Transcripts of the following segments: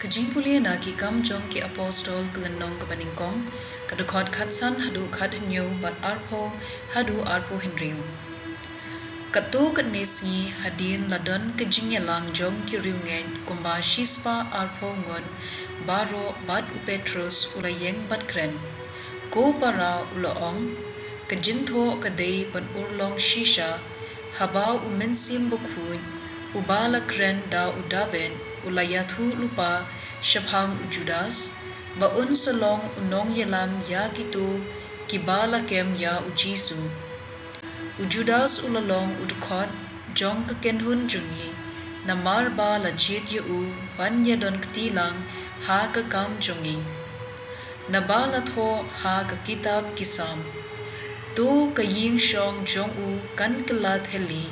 Kajing puli na ki kam jong ki apostol glenong kabaningkong kadukot katsan hadu kadinyo bat arpo hadu arpo hinriu. Kato kadnesngi hadin ladon kajing yalang jong ki riungen kumba shispa arpo ngon baro bat upetrus ulayeng bat kren. Ko para ulaong kajinto kadei ban urlong shisha haba umensim bukun ubala kren da udaben ulayathu lupa shaphang ujudas baun salong unong yalam ya gitu kibala kem ya ujisu ujudas ulalong udkot jong kakenhun jungi namar ba lajit yu ban yadon ktilang ha ka kam jungi nabala tho ha ka kitab kisam to kaying shong jong u kan kalat heli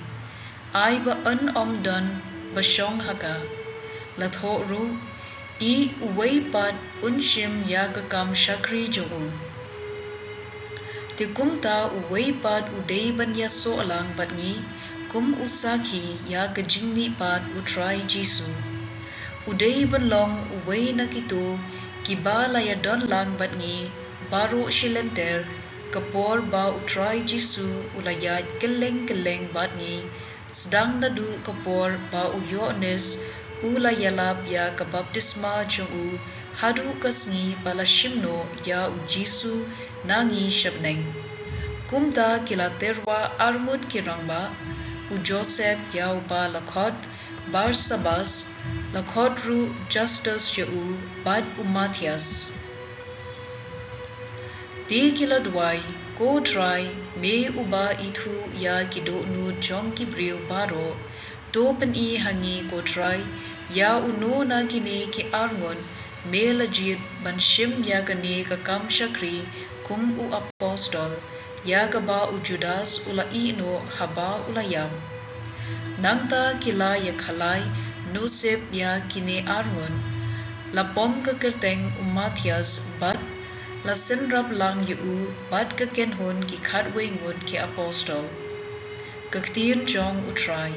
ai ba an omdon ba shong haka latho ru I uway pat unshim yaga kam shakri jungu. Tikumta uway pat uday ban yaso alang batngi kum usaki yaga jingmi pat utray jisu. Uday ban long uway nakito kibala yadon lang batngi baro shilenter kapor ba utray jisu ulayat keleng batngi sedang nadu kapor ba uyones ula yalap ya kabaptisma jungu hadu kasni balashimno ya ujisu nangi shabneng kumta kilaterwa armud kirangba u Joseph ya uba lakhot Barsabas lakhot ru Justus ya u bad Matthias di kiladwai ko try me uba itu ya kido nu jong kibriu baro to pen I hangi ko try ya uno na kini ki arngon me lajit ban shim ya gane ka kam shakri kum u apostol ya ka ba u Judas ula I no haba ulayam nangta kila ya khalai no sep ya kini arngon la pom ka kerteng Matthias bat la senrap lang yu bat ka kenhon ki khatwe ngon ki apostol kaktir jong utrai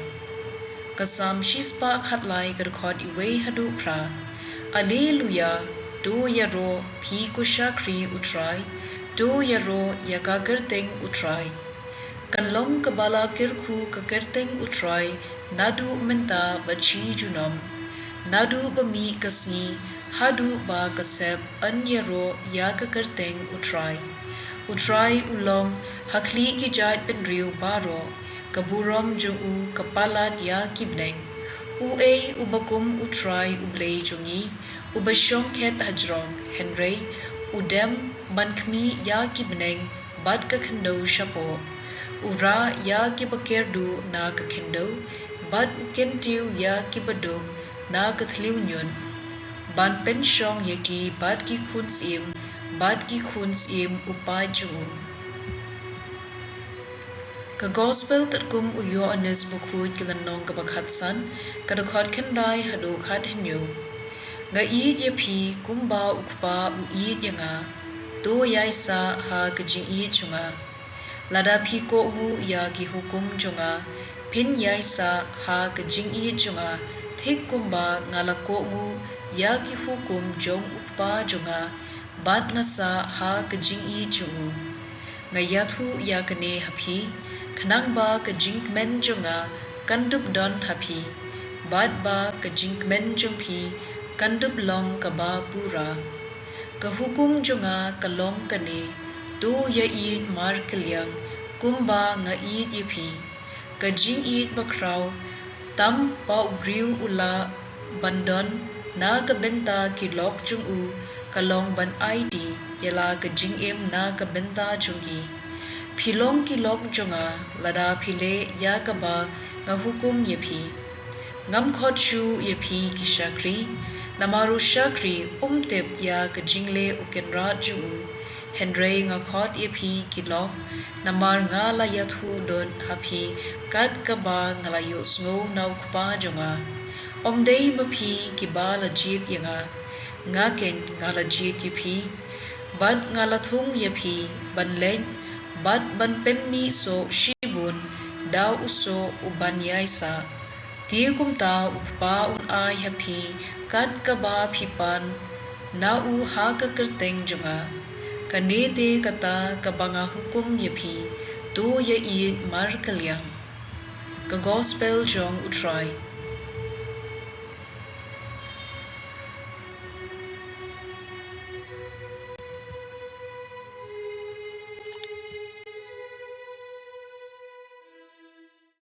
kasam shispa khatlai kadkhot iway hadu pra alleluia do yaro phi kushakri utrai do yaro yakagerteng utrai kanlong kabala kirkhu kagerteng utrai nadu menta bachi junam nadu bami kasni hadu ba kasep anyaro yakagerteng utrai ulong hakli ki jat penriu baro kaburam jungu kapalat ya kibneng ue ubakum utrai ublei jungi ubashong khet hajrong henry udem bankmi ya kibneng bad ka khendo shapo ura ya kibakerdu na ka khendo bad ukentiu ya kibado na ka thliunyon ban penshong yaki bad ki khuns im upai jungu ka gospel tatkum uyo anes bukhut kilanong ka bakhatsan kadakot kendai hadu khat hinyo ga I ye phi kumba ukpa u I yanga to yaisa ha kajing I chunga lada phi ko ngu ya ki hukum chunga phin yaisa ha kajing I chunga thik kumba ngala ko ngu ya ki hukum jong ukpa chunga bat ngasa ha kajing I chungu ngayathu ya kane hapi khanang ba ka jinkmen junga kandup don happy bad ba ka jinkmen jungphi kandup long ka ba pura ka hukum junga ka long kane to ya I mar klyang kumba nga I iphi ka jing I bakraw tam pa ubriu ula bandon na ka benta ki lok chung u ka long ban ID yala ka jing em na ka benta jungi philong ki lok jonga lada phile ya kaba nga hukum yepi ngam khot chu yepi ki shakri namaru shakri umtep ya ka jingle ukenra ju henry nga khot yepi ki lok namar nga la yathu don hapi kat kaba ngala yo sno nau khpa jonga omdei maphi ki bala jit yanga nga ken ngala jit yepi bad ngala thung yepi banlen bad ban penmi so shibun daw uso uban yaisa Ti kum ta u pa un ai happy kat ka ba phipan na u ha ka kerteng jonga. Kanete kata kabanga hukum yapi do ya I mar kalyang. Ka gospel jong utrai.